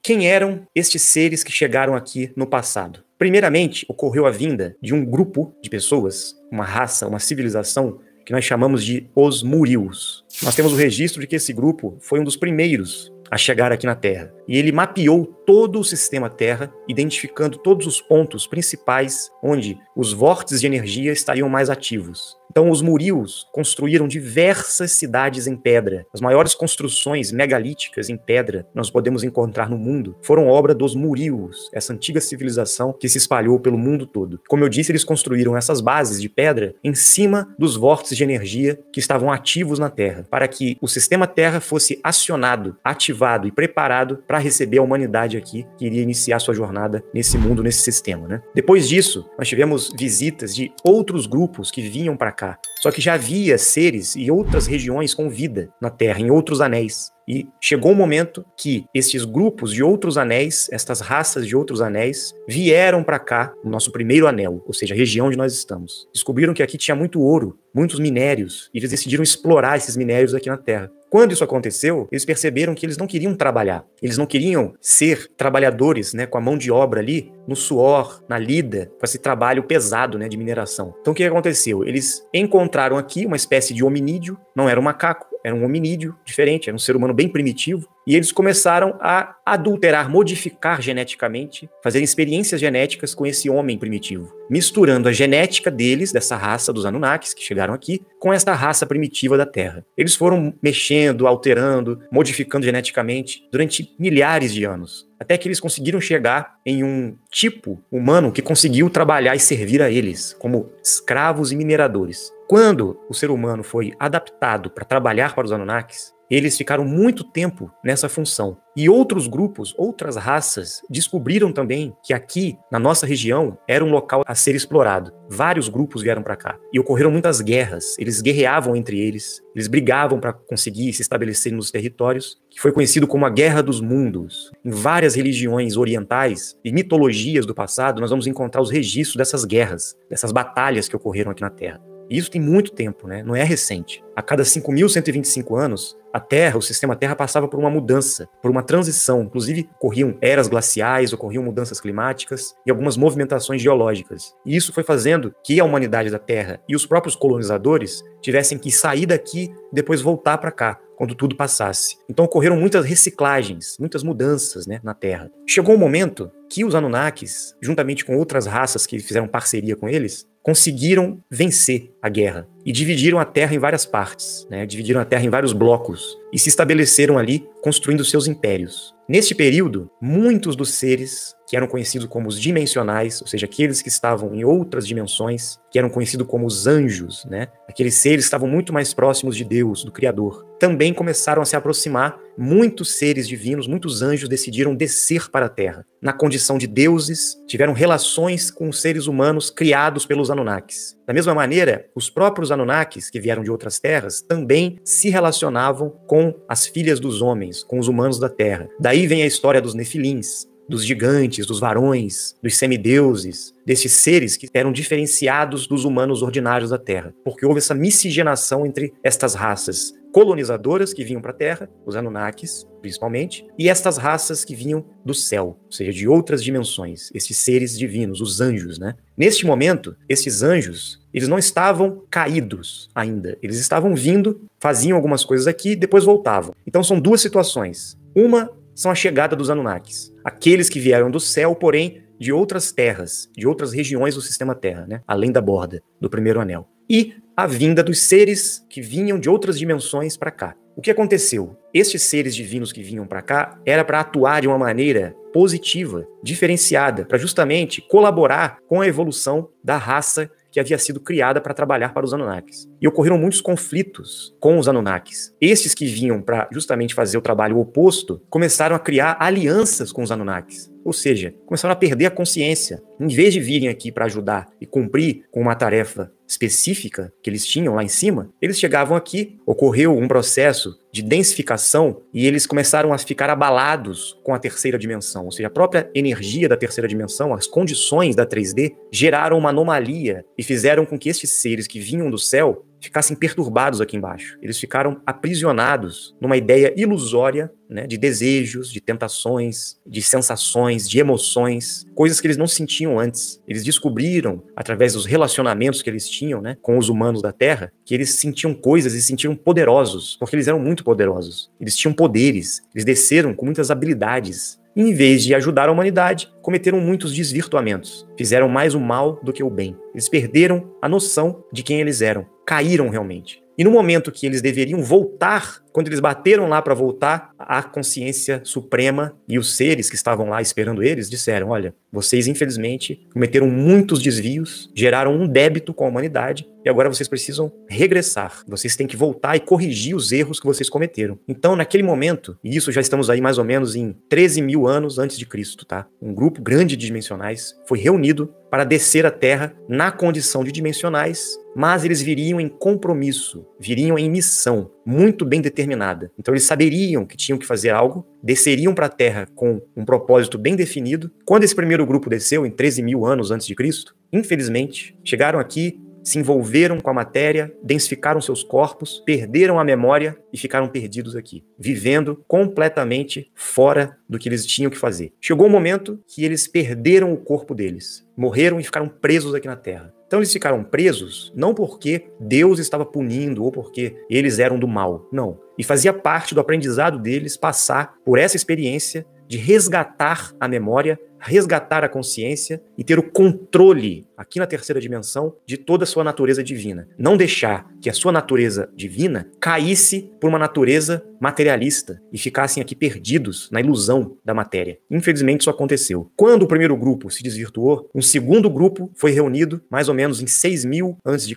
Quem eram estes seres que chegaram aqui no passado? Primeiramente, ocorreu a vinda de um grupo de pessoas, uma raça, uma civilização, que nós chamamos de os Murios. Nós temos o registro de que esse grupo foi um dos primeiros a chegar aqui na Terra. E ele mapeou todo o sistema Terra, identificando todos os pontos principais onde os vórtices de energia estariam mais ativos. Então, os Murios construíram diversas cidades em pedra. As maiores construções megalíticas em pedra que nós podemos encontrar no mundo foram obra dos Murios, essa antiga civilização que se espalhou pelo mundo todo. Como eu disse, eles construíram essas bases de pedra em cima dos vórtices de energia que estavam ativos na Terra, para que o sistema Terra fosse acionado, ativado e preparado para receber a humanidade aqui, que iria iniciar sua jornada nesse mundo, nesse sistema, né? Depois disso, nós tivemos visitas de outros grupos que vinham para cá. Só que já havia seres e outras regiões com vida na Terra, em outros anéis. E chegou um momento que esses grupos de outros anéis, estas raças de outros anéis, vieram para cá, no nosso primeiro anel, ou seja, a região onde nós estamos. Descobriram que aqui tinha muito ouro, muitos minérios, e eles decidiram explorar esses minérios aqui na Terra. Quando isso aconteceu, eles perceberam que eles não queriam trabalhar. Eles não queriam ser trabalhadores, né, com a mão de obra ali, no suor, na lida, com esse trabalho pesado, né, de mineração. Então o que aconteceu? Eles encontraram aqui uma espécie de hominídeo, não era um macaco, era um hominídeo diferente, era um ser humano bem primitivo, e eles começaram a adulterar, modificar geneticamente, fazer experiências genéticas com esse homem primitivo, misturando a genética deles, dessa raça dos Anunnakis, que chegaram aqui, com esta raça primitiva da Terra. Eles foram mexendo, alterando, modificando geneticamente durante milhares de anos, até que eles conseguiram chegar em um tipo humano que conseguiu trabalhar e servir a eles, como escravos e mineradores. Quando o ser humano foi adaptado para trabalhar para os Anunnakis, eles ficaram muito tempo nessa função. E outros grupos, outras raças, descobriram também que aqui, na nossa região, era um local a ser explorado. Vários grupos vieram para cá. E ocorreram muitas guerras. Eles guerreavam entre eles. Eles brigavam para conseguir se estabelecer nos territórios, que foi conhecido como a Guerra dos Mundos. Em várias religiões orientais e mitologias do passado, nós vamos encontrar os registros dessas guerras, dessas batalhas que ocorreram aqui na Terra. E isso tem muito tempo, né? Não é recente. A cada 5.125 anos, a Terra, o sistema Terra, passava por uma mudança, por uma transição. Inclusive, ocorriam eras glaciais, ocorriam mudanças climáticas e algumas movimentações geológicas. E isso foi fazendo que a humanidade da Terra e os próprios colonizadores tivessem que sair daqui e depois voltar para cá, quando tudo passasse. Então ocorreram muitas reciclagens, muitas mudanças, né, na Terra. Chegou um momento que os Anunnakis, juntamente com outras raças que fizeram parceria com eles, conseguiram vencer a guerra e dividiram a Terra em várias partes, né? Dividiram a Terra em vários blocos e se estabeleceram ali construindo seus impérios. Neste período, muitos dos seres que eram conhecidos como os dimensionais, ou seja, aqueles que estavam em outras dimensões, que eram conhecidos como os anjos, né? Aqueles seres que estavam muito mais próximos de Deus, do Criador, também começaram a se aproximar. Muitos seres divinos, muitos anjos decidiram descer para a Terra. Na condição de deuses, tiveram relações com os seres humanos criados pelos Anunnakis. Da mesma maneira, os próprios Anunnakis, que vieram de outras terras, também se relacionavam com as filhas dos homens, com os humanos da Terra. Daí vem a história dos Nefilins, dos gigantes, dos varões, dos semideuses, desses seres que eram diferenciados dos humanos ordinários da Terra, porque houve essa miscigenação entre estas raças colonizadoras que vinham para a Terra, os Anunnakis, principalmente, e estas raças que vinham do céu, ou seja, de outras dimensões, esses seres divinos, os anjos, né? Neste momento, esses anjos, eles não estavam caídos ainda, eles estavam vindo, faziam algumas coisas aqui e depois voltavam. Então são duas situações. Uma são a chegada dos Anunnakis, aqueles que vieram do céu, porém de outras terras, de outras regiões do sistema Terra, né? Além da borda do primeiro anel. E a vinda dos seres que vinham de outras dimensões para cá. O que aconteceu? Estes seres divinos que vinham para cá era para atuar de uma maneira positiva, diferenciada, para justamente colaborar com a evolução da raça que havia sido criada para trabalhar para os Anunnakis. E ocorreram muitos conflitos com os Anunnakis. Estes que vinham para justamente fazer o trabalho oposto, começaram a criar alianças com os Anunnakis. Ou seja, começaram a perder a consciência. Em vez de virem aqui para ajudar e cumprir com uma tarefa específica que eles tinham lá em cima, eles chegavam aqui, ocorreu um processo de densificação e eles começaram a ficar abalados com a terceira dimensão. Ou seja, a própria energia da terceira dimensão, as condições da 3D, geraram uma anomalia e fizeram com que estes seres que vinham do céu ficassem perturbados aqui embaixo. Eles ficaram aprisionados numa ideia ilusória, né, de desejos, de tentações, de sensações, de emoções, coisas que eles não sentiam antes. Eles descobriram, através dos relacionamentos que eles tinham, né, com os humanos da Terra, que eles sentiam coisas e se sentiam poderosos, porque eles eram muito poderosos. Eles tinham poderes, eles desceram com muitas habilidades. E, em vez de ajudar a humanidade, cometeram muitos desvirtuamentos. Fizeram mais o mal do que o bem. Eles perderam a noção de quem eles eram. Caíram realmente. E no momento que eles deveriam voltar, quando eles bateram lá para voltar, a consciência suprema e os seres que estavam lá esperando eles disseram: olha, vocês infelizmente cometeram muitos desvios, geraram um débito com a humanidade e agora vocês precisam regressar. Vocês têm que voltar e corrigir os erros que vocês cometeram. Então, naquele momento, e isso já estamos aí mais ou menos em 13 mil anos antes de Cristo, tá? Um grupo grande de dimensionais foi reunido para descer a Terra na condição de dimensionais, mas eles viriam em compromisso, viriam em missão muito bem determinada. Então eles saberiam que tinham que fazer algo, desceriam para a Terra com um propósito bem definido. Quando esse primeiro grupo desceu, em 13 mil anos antes de Cristo, infelizmente, chegaram aqui, se envolveram com a matéria, densificaram seus corpos, perderam a memória e ficaram perdidos aqui, vivendo completamente fora do que eles tinham que fazer. Chegou um momento que eles perderam o corpo deles, morreram e ficaram presos aqui na Terra. Então eles ficaram presos não porque Deus estava punindo ou porque eles eram do mal, não. E fazia parte do aprendizado deles passar por essa experiência de resgatar a memória, resgatar a consciência e ter o controle, aqui na terceira dimensão, de toda a sua natureza divina. Não deixar que a sua natureza divina caísse por uma natureza materialista e ficassem aqui perdidos na ilusão da matéria. Infelizmente isso aconteceu. Quando o primeiro grupo se desvirtuou, um segundo grupo foi reunido, mais ou menos em 6.000 a.C.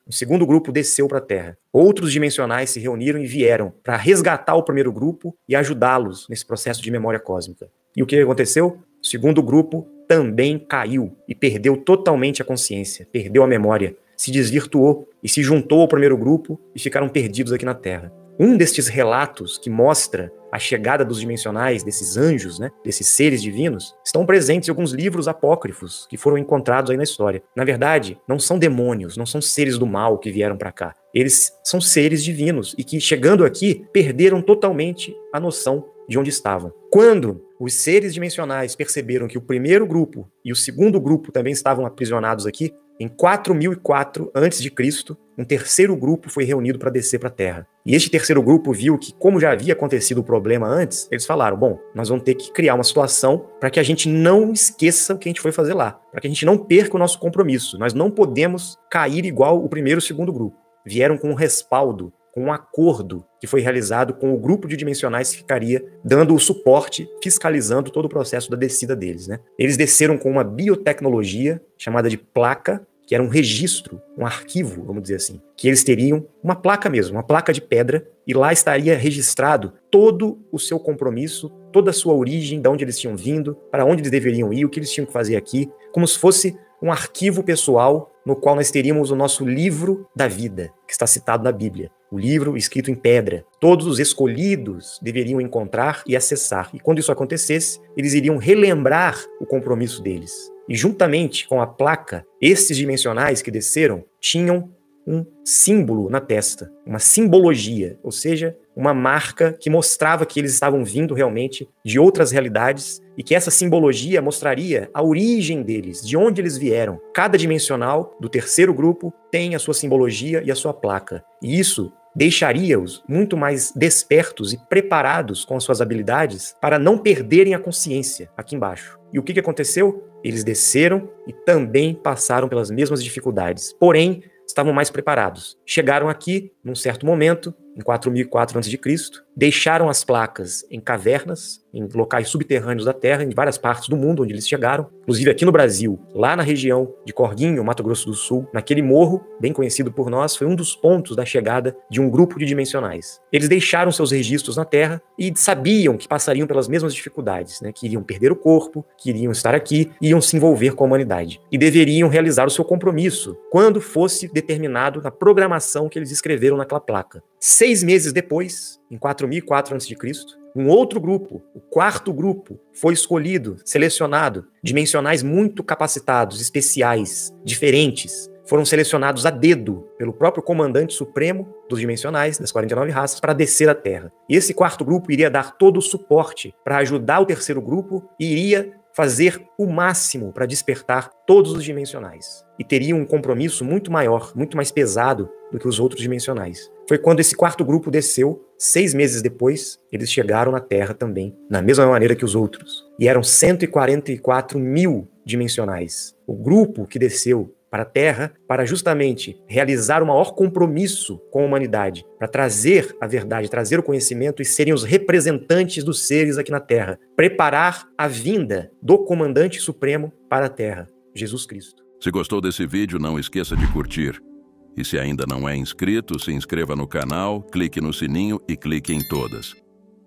Um segundo grupo desceu para a Terra. Outros dimensionais se reuniram e vieram para resgatar o primeiro grupo e ajudá-los nesse processo de memória cósmica. E o que aconteceu? O segundo grupo também caiu e perdeu totalmente a consciência, perdeu a memória, se desvirtuou e se juntou ao primeiro grupo e ficaram perdidos aqui na Terra. Um destes relatos que mostra a chegada dos dimensionais, desses anjos, né, desses seres divinos, estão presentes em alguns livros apócrifos que foram encontrados aí na história. Na verdade, não são demônios, não são seres do mal que vieram para cá. Eles são seres divinos e que, chegando aqui, perderam totalmente a noção de onde estavam. Quando os seres dimensionais perceberam que o primeiro grupo e o segundo grupo também estavam aprisionados aqui, em 4004 a.C., um terceiro grupo foi reunido para descer para a Terra. E este terceiro grupo viu que, como já havia acontecido o problema antes, eles falaram: bom, nós vamos ter que criar uma situação para que a gente não esqueça o que a gente foi fazer lá, para que a gente não perca o nosso compromisso. Nós não podemos cair igual o primeiro e o segundo grupo. Vieram com um respaldo, com um acordo que foi realizado com o grupo de dimensionais que ficaria dando o suporte, fiscalizando todo o processo da descida deles, né? Eles desceram com uma biotecnologia chamada de placa, que era um registro, um arquivo, vamos dizer assim, que eles teriam uma placa mesmo, uma placa de pedra, e lá estaria registrado todo o seu compromisso, toda a sua origem, de onde eles tinham vindo, para onde eles deveriam ir, o que eles tinham que fazer aqui, como se fosse um arquivo pessoal no qual nós teríamos o nosso livro da vida, que está citado na Bíblia. O livro escrito em pedra. Todos os escolhidos deveriam encontrar e acessar. E quando isso acontecesse, eles iriam relembrar o compromisso deles. E juntamente com a placa, esses dimensionais que desceram tinham um símbolo na testa, uma simbologia, ou seja, uma marca que mostrava que eles estavam vindo realmente de outras realidades e que essa simbologia mostraria a origem deles, de onde eles vieram. Cada dimensional do terceiro grupo tem a sua simbologia e a sua placa. E isso deixaria-os muito mais despertos e preparados com as suas habilidades para não perderem a consciência aqui embaixo. E o que aconteceu? Eles desceram e também passaram pelas mesmas dificuldades. Porém, estavam mais preparados. Chegaram aqui, num certo momento, em 4004 a.C., deixaram as placas em cavernas, em locais subterrâneos da Terra, em várias partes do mundo onde eles chegaram, inclusive aqui no Brasil, lá na região de Corguinho, Mato Grosso do Sul, naquele morro, bem conhecido por nós, foi um dos pontos da chegada de um grupo de dimensionais. Eles deixaram seus registros na Terra e sabiam que passariam pelas mesmas dificuldades, né? Que iriam perder o corpo, que iriam estar aqui, iam se envolver com a humanidade. E deveriam realizar o seu compromisso quando fosse determinado na programação que eles escreveram escreveram naquela placa. 6 meses depois, em 4004 a.C., um outro grupo, o quarto grupo, foi escolhido, selecionado, dimensionais muito capacitados, especiais, diferentes. Foram selecionados a dedo pelo próprio comandante supremo dos dimensionais, das 49 raças, para descer à Terra. E esse quarto grupo iria dar todo o suporte para ajudar o terceiro grupo e iria fazer o máximo para despertar todos os dimensionais. E teria um compromisso muito maior, muito mais pesado do que os outros dimensionais. Foi quando esse quarto grupo desceu, 6 meses depois, eles chegaram na Terra também, da mesma maneira que os outros. E eram 144 mil dimensionais. O grupo que desceu para a Terra, para justamente realizar o maior compromisso com a humanidade, para trazer a verdade, trazer o conhecimento e serem os representantes dos seres aqui na Terra, preparar a vinda do comandante supremo para a Terra, Jesus Cristo. Se gostou desse vídeo, não esqueça de curtir. E se ainda não é inscrito, se inscreva no canal, clique no sininho e clique em todas.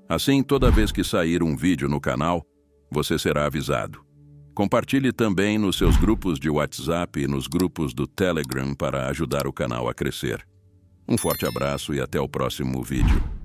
Assim, toda vez que sair um vídeo no canal, você será avisado. Compartilhe também nos seus grupos de WhatsApp e nos grupos do Telegram para ajudar o canal a crescer. Um forte abraço e até o próximo vídeo.